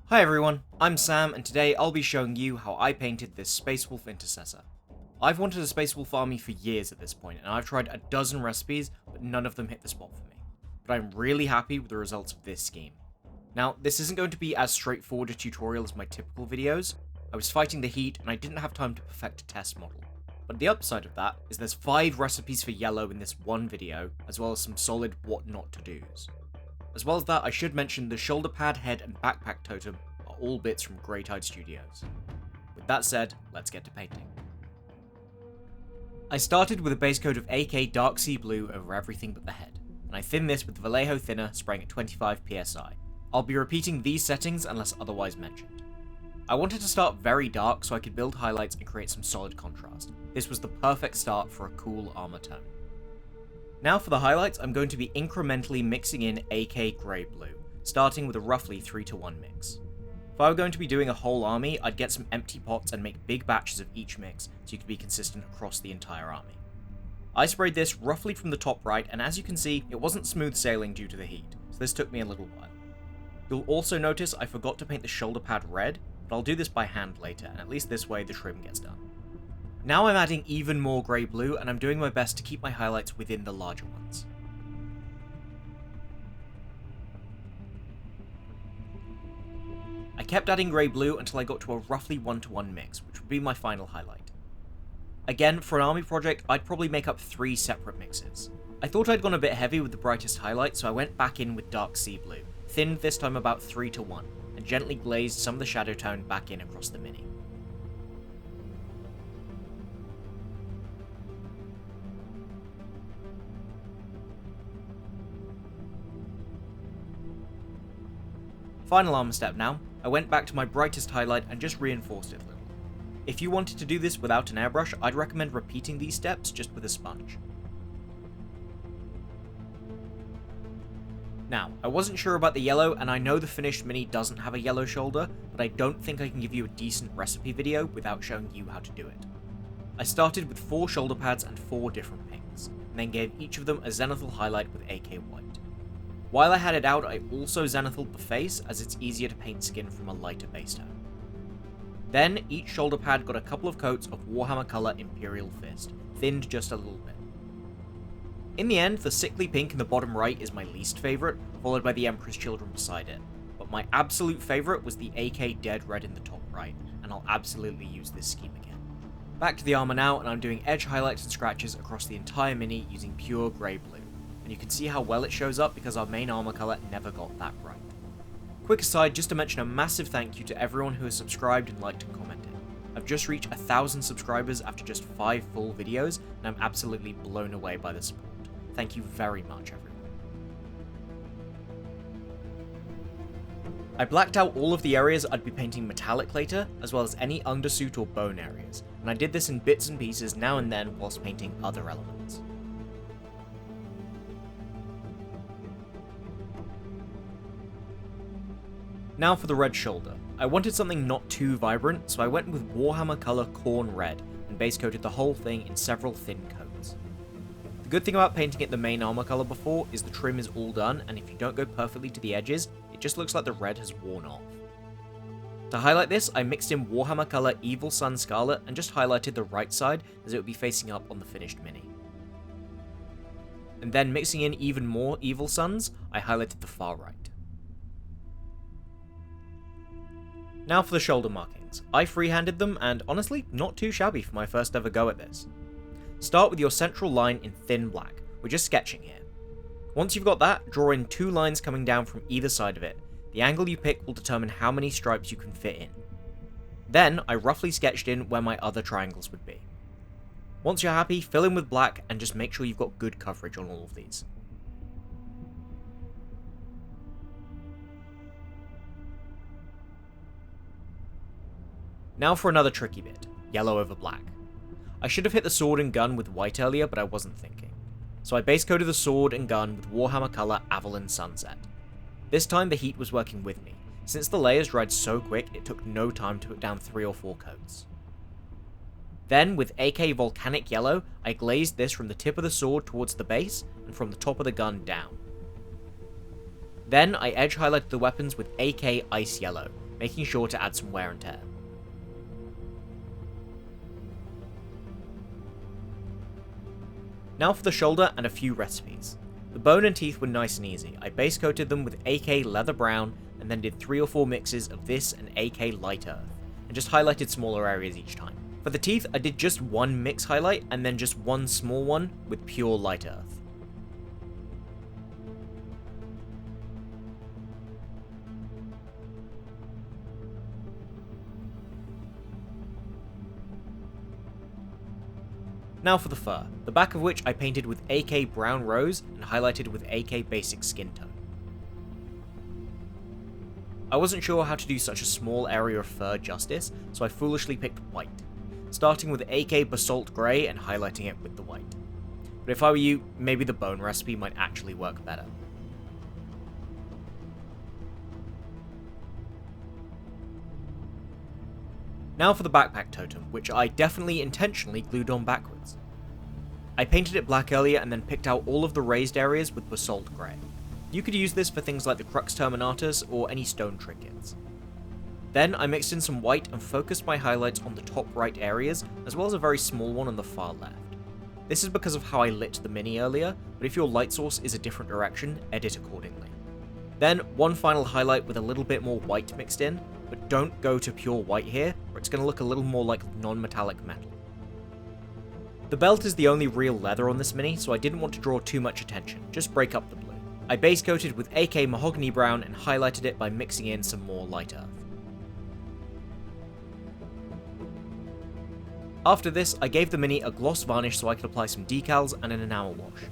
Hi everyone, I'm Sam, and today I'll be showing you how I painted this Space Wolf Intercessor. I've wanted a Space Wolf army for years at this point, and I've tried a dozen recipes, but none of them hit the spot for me. But I'm really happy with the results of this scheme. Now, this isn't going to be as straightforward a tutorial as my typical videos. I was fighting the heat, and I didn't have time to perfect a test model. But the upside of that is there's 5 recipes for yellow in this one video, as well as some solid what not to do's. As well as that, I should mention the shoulder pad, head, and backpack totem are all bits from Greytide Studios. With that said, let's get to painting. I started with a base coat of AK Dark Sea Blue over everything but the head, and I thinned this with the Vallejo thinner spraying at 25 psi. I'll be repeating these settings unless otherwise mentioned. I wanted to start very dark so I could build highlights and create some solid contrast. This was the perfect start for a cool armor tone. Now for the highlights, I'm going to be incrementally mixing in AK Grey Blue, starting with a roughly 3-to-1 mix. If I were going to be doing a whole army, I'd get some empty pots and make big batches of each mix so you could be consistent across the entire army. I sprayed this roughly from the top right, and as you can see, it wasn't smooth sailing due to the heat, so this took me a little while. You'll also notice I forgot to paint the shoulder pad red, but I'll do this by hand later, and at least this way the trim gets done. Now I'm adding even more grey blue, and I'm doing my best to keep my highlights within the larger ones. I kept adding grey blue until I got to a roughly 1-to-1 mix, which would be my final highlight. Again, for an army project, I'd probably make up 3 separate mixes. I thought I'd gone a bit heavy with the brightest highlight, so I went back in with Dark Sea Blue, thinned this time about 3-to-1, and gently glazed some of the shadow tone back in across the mini. Final armor step now, I went back to my brightest highlight and just reinforced it a little. If you wanted to do this without an airbrush, I'd recommend repeating these steps just with a sponge. Now, I wasn't sure about the yellow, and I know the finished mini doesn't have a yellow shoulder, but I don't think I can give you a decent recipe video without showing you how to do it. I started with 4 shoulder pads and 4 different pinks, and then gave each of them a zenithal highlight with AK white. While I had it out, I also zenithaled the face, as it's easier to paint skin from a lighter base tone. Then, each shoulder pad got a couple of coats of Warhammer color Imperial Fist, thinned just a little bit. In the end, the sickly pink in the bottom right is my least favourite, followed by the Emperor's Children beside it, but my absolute favourite was the AK Dead Red in the top right, and I'll absolutely use this scheme again. Back to the armor now, and I'm doing edge highlights and scratches across the entire mini using pure grey blue. And you can see how well it shows up because our main armor color never got that bright. Quick aside, just to mention a massive thank you to everyone who has subscribed and liked and commented. I've just reached 1,000 subscribers after just 5 full videos, and I'm absolutely blown away by the support. Thank you very much, everyone. I blacked out all of the areas I'd be painting metallic later, as well as any undersuit or bone areas, and I did this in bits and pieces now and then whilst painting other elements. Now for the red shoulder. I wanted something not too vibrant, so I went with Warhammer color Khorne red, and base coated the whole thing in several thin coats. The good thing about painting it the main armor color before is the trim is all done, and if you don't go perfectly to the edges, it just looks like the red has worn off. To highlight this, I mixed in Warhammer color Evil Sunz Scarlet and just highlighted the right side as it would be facing up on the finished mini. And then mixing in even more Evil Sunz, I highlighted the far right. Now for the shoulder markings. I freehanded them, and honestly, not too shabby for my first ever go at this. Start with your central line in thin black. We're just sketching here. Once you've got that, draw in 2 lines coming down from either side of it. The angle you pick will determine how many stripes you can fit in. Then, I roughly sketched in where my other triangles would be. Once you're happy, fill in with black and just make sure you've got good coverage on all of these. Now for another tricky bit, yellow over black. I should have hit the sword and gun with white earlier, but I wasn't thinking. So I base coated the sword and gun with Warhammer color Avalon Sunset. This time the heat was working with me. Since the layers dried so quick, it took no time to put down 3 or 4 coats. Then, with AK Volcanic Yellow, I glazed this from the tip of the sword towards the base, and from the top of the gun down. Then I edge highlighted the weapons with AK Ice Yellow, making sure to add some wear and tear. Now for the shoulder and a few recipes. The bone and teeth were nice and easy. I base coated them with AK Leather Brown and then did 3 or 4 mixes of this and AK Light Earth, and just highlighted smaller areas each time. For the teeth, I did just one mix highlight and then just one small one with pure Light Earth. Now for the fur, the back of which I painted with AK Brown Rose and highlighted with AK Basic Skin Tone. I wasn't sure how to do such a small area of fur justice, so I foolishly picked white, starting with AK Basalt Grey and highlighting it with the white. But if I were you, maybe the bone recipe might actually work better. Now for the backpack totem, which I definitely intentionally glued on backwards. I painted it black earlier and then picked out all of the raised areas with Basalt Grey. You could use this for things like the Crux Terminatus or any stone trinkets. Then I mixed in some white and focused my highlights on the top right areas, as well as a very small one on the far left. This is because of how I lit the mini earlier, but if your light source is a different direction, edit accordingly. Then one final highlight with a little bit more white mixed in, but don't go to pure white here, or it's going to look a little more like non-metallic metal. The belt is the only real leather on this mini, so I didn't want to draw too much attention, just break up the blue. I base coated with AK Mahogany Brown and highlighted it by mixing in some more Light Earth. After this, I gave the mini a gloss varnish so I could apply some decals and an enamel wash.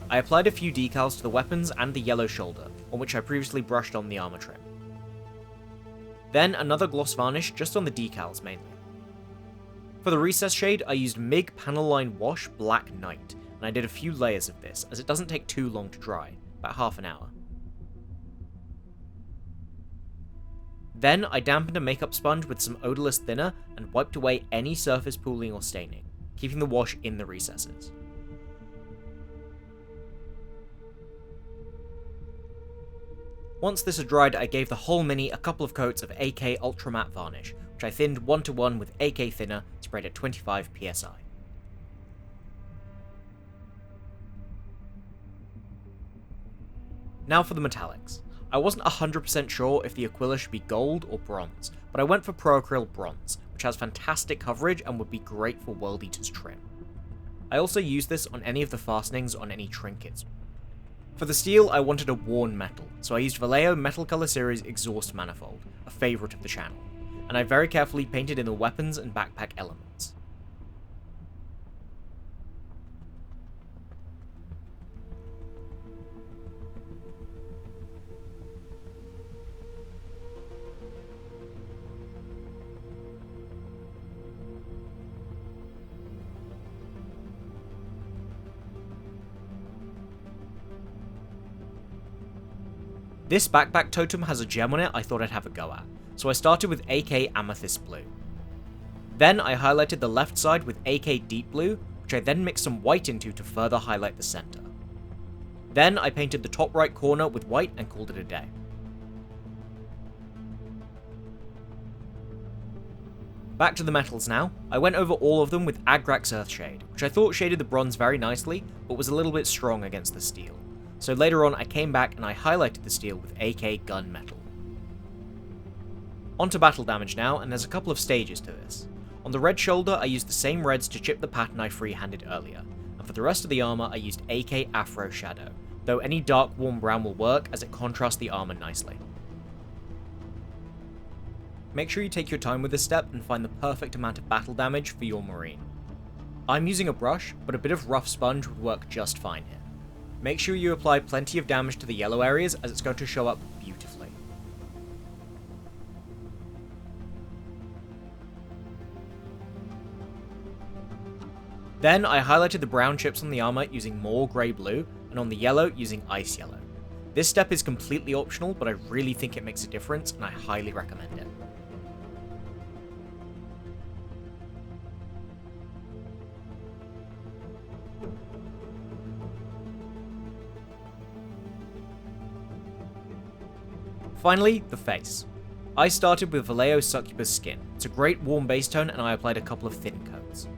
I applied a few decals to the weapons and the yellow shoulder, on which I previously brushed on the armor trim. Then another gloss varnish just on the decals mainly. For the recess shade, I used MIG Panel Line Wash Black Knight, and I did a few layers of this, as it doesn't take too long to dry, about half an hour. Then I dampened a makeup sponge with some odorless thinner and wiped away any surface pooling or staining, keeping the wash in the recesses. Once this had dried, I gave the whole mini a couple of coats of AK Ultra Matte Varnish, which I thinned 1:1 with AK Thinner, sprayed at 25 psi. Now for the metallics. I wasn't 100% sure if the Aquila should be gold or bronze, but I went for Pro Acryl Bronze, which has fantastic coverage and would be great for World Eater's trim. I also used this on any of the fastenings on any trinkets. For the steel, I wanted a worn metal, so I used Vallejo Metal Color Series Exhaust Manifold, a favourite of the channel, and I very carefully painted in the weapons and backpack elements. This backpack totem has a gem on it I thought I'd have a go at, so I started with AK Amethyst Blue. Then I highlighted the left side with AK Deep Blue, which I then mixed some white into to further highlight the center. Then I painted the top right corner with white and called it a day. Back to the metals now. I went over all of them with Agrax Earthshade, which I thought shaded the bronze very nicely, but was a little bit strong against the steel. So later on I came back and I highlighted the steel with AK Gunmetal. Onto battle damage now, and there's a couple of stages to this. On the red shoulder I used the same reds to chip the pattern I freehanded earlier, and for the rest of the armor I used AK Afro Shadow, though any dark warm brown will work as it contrasts the armor nicely. Make sure you take your time with this step and find the perfect amount of battle damage for your marine. I'm using a brush, but a bit of rough sponge would work just fine here. Make sure you apply plenty of damage to the yellow areas as it's going to show up beautifully. Then I highlighted the brown chips on the armor using more grey blue, and on the yellow using ice yellow. This step is completely optional, but I really think it makes a difference and I highly recommend it. Finally, the face. I started with Vallejo Succubus skin. It's a great warm base tone and I applied a couple of thin coats.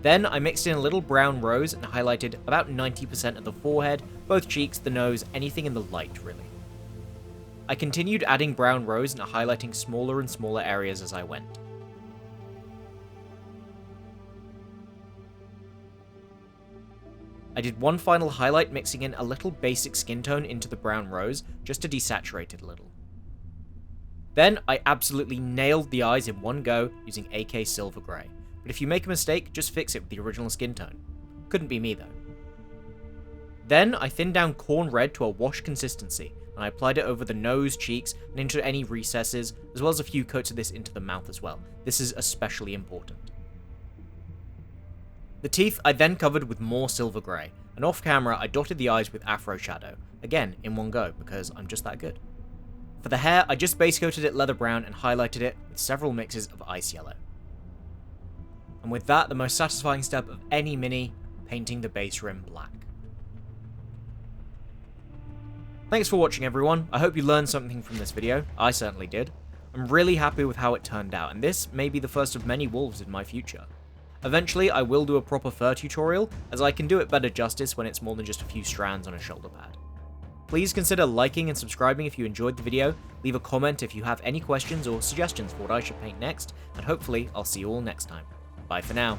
Then I mixed in a little brown rose and highlighted about 90% of the forehead, both cheeks, the nose, anything in the light really. I continued adding brown rose and highlighting smaller and smaller areas as I went. I did one final highlight mixing in a little basic skin tone into the brown rose, just to desaturate it a little. Then I absolutely nailed the eyes in one go using AK Silver Grey, but if you make a mistake, just fix it with the original skin tone. Couldn't be me though. Then I thinned down Khorne Red to a wash consistency, and I applied it over the nose, cheeks, and into any recesses, as well as a few coats of this into the mouth as well. This is especially important. The teeth I then covered with more Silver Grey, and off camera I dotted the eyes with Afro Shadow, again in one go because I'm just that good. For the hair I just base coated it leather brown and highlighted it with several mixes of ice yellow. And with that, the most satisfying step of any mini, painting the base rim black. Thanks for watching everyone, I hope you learned something from this video, I certainly did. I'm really happy with how it turned out, and this may be the first of many wolves in my future. Eventually, I will do a proper fur tutorial, as I can do it better justice when it's more than just a few strands on a shoulder pad. Please consider liking and subscribing if you enjoyed the video, leave a comment if you have any questions or suggestions for what I should paint next, and hopefully I'll see you all next time. Bye for now.